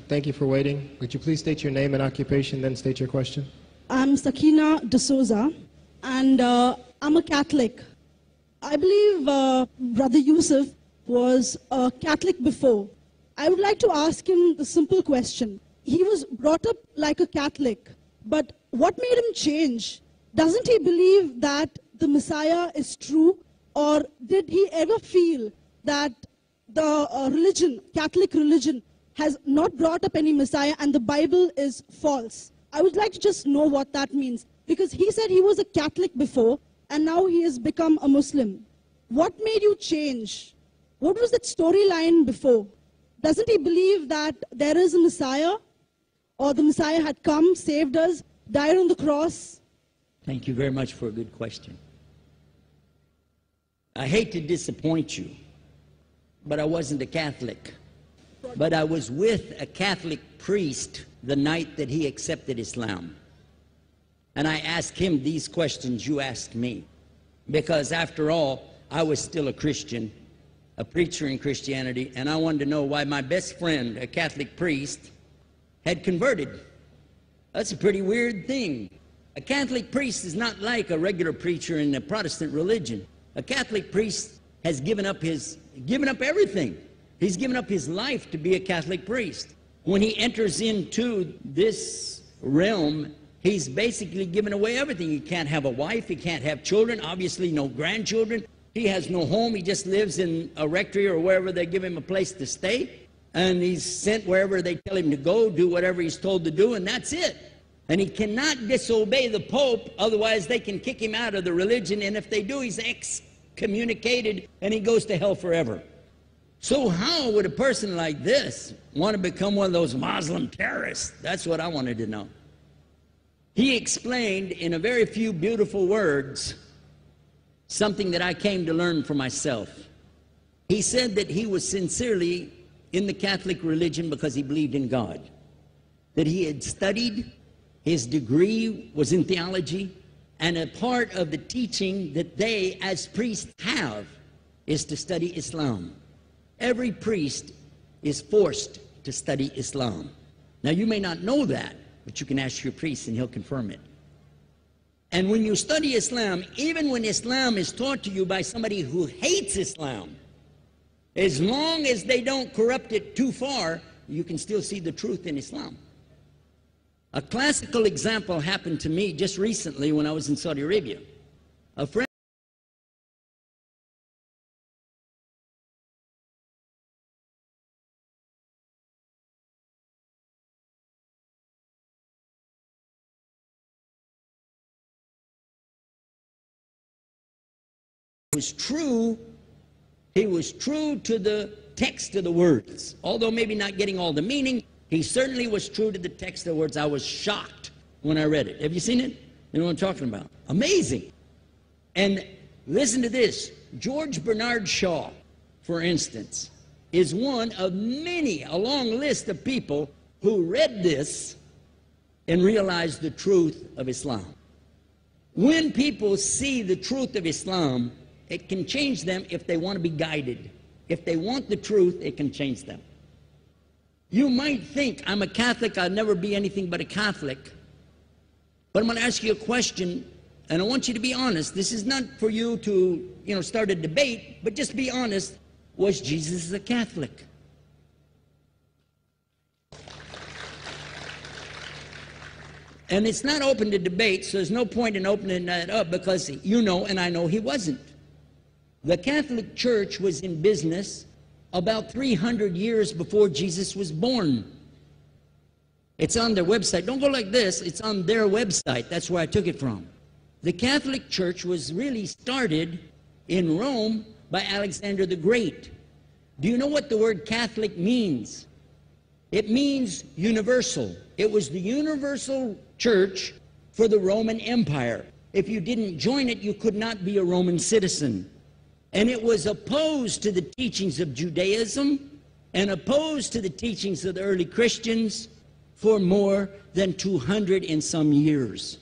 Thank you for waiting. Would you please state your name and occupation, then state your question? I'm Sakina D'Souza, and I'm a Catholic. I believe Brother Yusuf was a Catholic before. I would like to ask him the simple question. He was brought up like a Catholic, but what made him change? Doesn't he believe that the Messiah is true, or did he ever feel that the religion, Catholic religion, has not brought up any Messiah and the Bible is false? I would like to just know what that means, because he said he was a Catholic before and now he has become a Muslim. What made you change? What was that storyline before? Doesn't he believe that there is a Messiah, or the Messiah had come, saved us, died on the cross? Thank you very much for a good question. I hate to disappoint you, but I wasn't a Catholic. But I was with a Catholic priest the night that he accepted Islam. And I asked him these questions you asked me. Because after all, I was still a Christian, a preacher in Christianity, and I wanted to know why my best friend, a Catholic priest, had converted. That's a pretty weird thing. A Catholic priest is not like a regular preacher in the Protestant religion. A Catholic priest has given up everything. He's given up his life to be a Catholic priest. When he enters into this realm, he's basically given away everything. He can't have a wife, he can't have children, obviously no grandchildren. He has no home, he just lives in a rectory or wherever they give him a place to stay. And he's sent wherever they tell him to go, do whatever he's told to do, and that's it. And he cannot disobey the Pope, otherwise they can kick him out of the religion, and if they do, he's excommunicated and he goes to hell forever. So how would a person like this want to become one of those Muslim terrorists? That's what I wanted to know. He explained in a very few beautiful words something that I came to learn for myself. He said that he was sincerely in the Catholic religion because he believed in God, that he had studied, his degree was in theology, and a part of the teaching that they as priests have is to study Islam. Every priest is forced to study Islam. Now you may not know that, but you can ask your priest and he'll confirm it. And when you study Islam, even when Islam is taught to you by somebody who hates Islam, as long as they don't corrupt it too far, you can still see the truth in Islam. A classical example happened to me just recently when I was in Saudi Arabia. A friend was true. He was true to the text of the words. Although maybe not getting all the meaning, he certainly was true to the text of the words. I was shocked when I read it. Have you seen it? You know what I'm talking about? Amazing. And listen to this. George Bernard Shaw, for instance, is one of many, a long list of people who read this and realized the truth of Islam. When people see the truth of Islam, it can change them if they want to be guided. If they want the truth, it can change them. You might think, I'm a Catholic, I'll never be anything but a Catholic. But I'm going to ask you a question, and I want you to be honest. This is not for you to, start a debate, but just be honest. Was Jesus a Catholic? And it's not open to debate, so there's no point in opening that up, because you know and I know he wasn't. The Catholic Church was in business about 300 years before Jesus was born. It's on their website. Don't go like this. It's on their website. That's where I took it from. The Catholic Church was really started in Rome by Alexander the Great. Do you know what the word Catholic means? It means universal. It was the universal church for the Roman Empire. If you didn't join it, you could not be a Roman citizen. And it was opposed to the teachings of Judaism and opposed to the teachings of the early Christians for more than 200 and some years.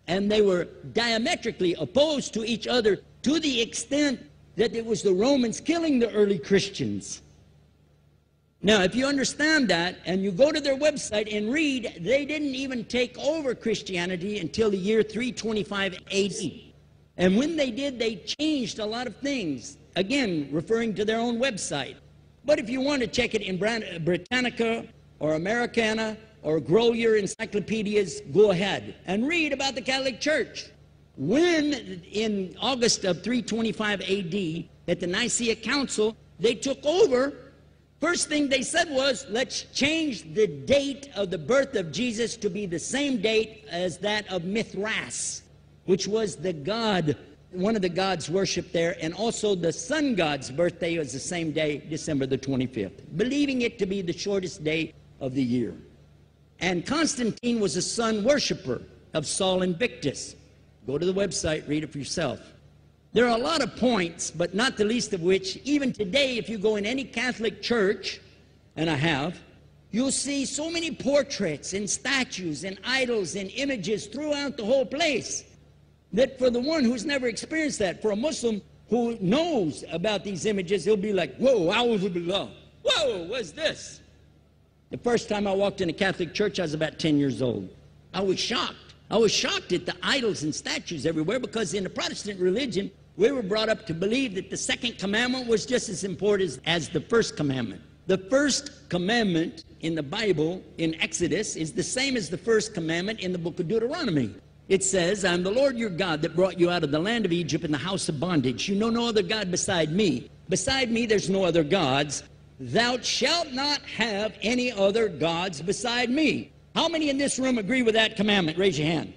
And they were diametrically opposed to each other to the extent that it was the Romans killing the early Christians. Now, if you understand that, and you go to their website and read, they didn't even take over Christianity until the year 325 AD. And when they did, they changed a lot of things, again, referring to their own website. But if you want to check it in Britannica or Americana or grow your encyclopedias, go ahead and read about the Catholic Church. When, in August of 325 AD, at the Nicaea Council, they took over, first thing they said was, let's change the date of the birth of Jesus to be the same date as that of Mithras, which was the god, one of the gods worshipped there, and also the sun god's birthday was the same day, December the 25th, believing it to be the shortest day of the year. And Constantine was a sun worshiper of Saul Invictus. Go to the website, read it for yourself. There are a lot of points, but not the least of which, even today, if you go in any Catholic church, and I have, you'll see so many portraits and statues and idols and images throughout the whole place, that for the one who's never experienced that, for a Muslim who knows about these images, he'll be like, whoa, a'udhu billah. Whoa, what's this? The first time I walked in a Catholic church, I was about 10 years old. I was shocked. I was shocked at the idols and statues everywhere, because in the Protestant religion, we were brought up to believe that the second commandment was just as important as the first commandment. The first commandment in the Bible, in Exodus, is the same as the first commandment in the book of Deuteronomy. It says, I'm the Lord your God that brought you out of the land of Egypt in the house of bondage. You know no other God beside me. Beside me there's no other gods. Thou shalt not have any other gods beside me. How many in this room agree with that commandment? Raise your hand.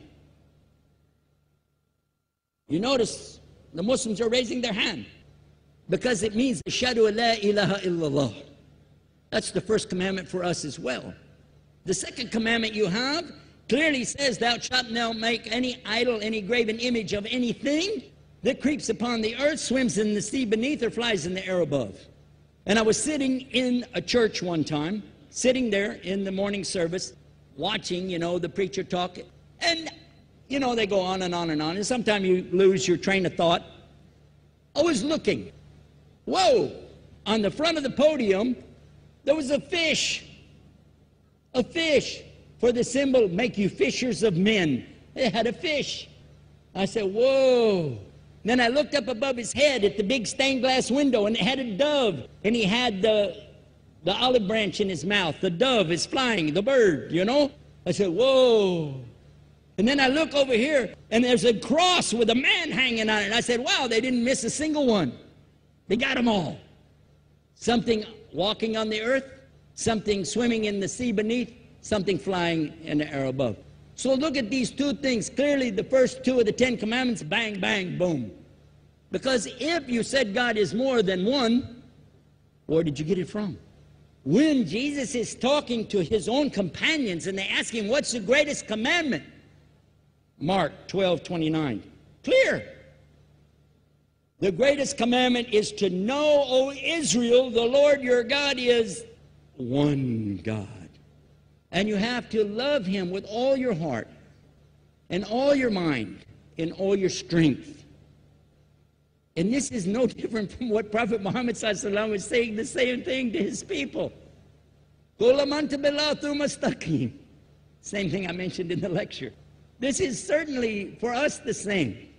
You notice the Muslims are raising their hand, because it means Ashhadu an la ilaha illallah. That's the first commandment for us as well. The second commandment you have clearly says, thou shalt not make any idol, any graven image of anything that creeps upon the earth, swims in the sea beneath, or flies in the air above. And I was sitting in a church one time, sitting there in the morning service, watching, the preacher talk, and they go on and on and on, and sometimes you lose your train of thought. I was looking. Whoa! On the front of the podium, there was a fish. A fish. For the symbol, make you fishers of men. It had a fish. I said, whoa. Then I looked up above his head at the big stained glass window, and it had a dove. And he had the olive branch in his mouth. The dove is flying, the bird, I said, whoa. And then I look over here, and there's a cross with a man hanging on it. And I said, wow, they didn't miss a single one. They got them all. Something walking on the earth, something swimming in the sea beneath, something flying in the air above. So look at these two things. Clearly, the first two of the 10 commandments, bang, bang, boom. Because if you said God is more than one, where did you get it from? When Jesus is talking to his own companions, and they ask him, what's the greatest commandment? Mark 12:29. Clear. The greatest commandment is to know, O Israel, the Lord your God is one God. And you have to love him with all your heart and all your mind and all your strength. And this is no different from what Prophet Muhammad ﷺ was saying, the same thing to his people. Same thing I mentioned in the lecture. This is certainly for us the same.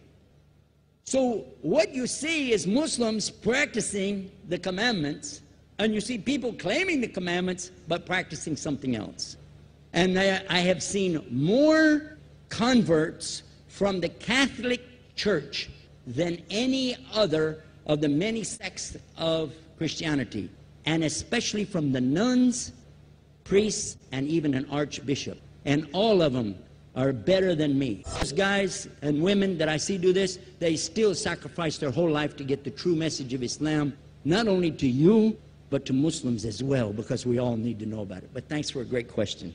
So what you see is Muslims practicing the commandments, and you see people claiming the commandments but practicing something else. And I have seen more converts from the Catholic Church than any other of the many sects of Christianity, and especially from the nuns, priests, and even an archbishop. And all of them are better than me. Those guys and women that I see do this, they still sacrifice their whole life to get the true message of Islam, not only to you, but to Muslims as well, because we all need to know about it. But thanks for a great question.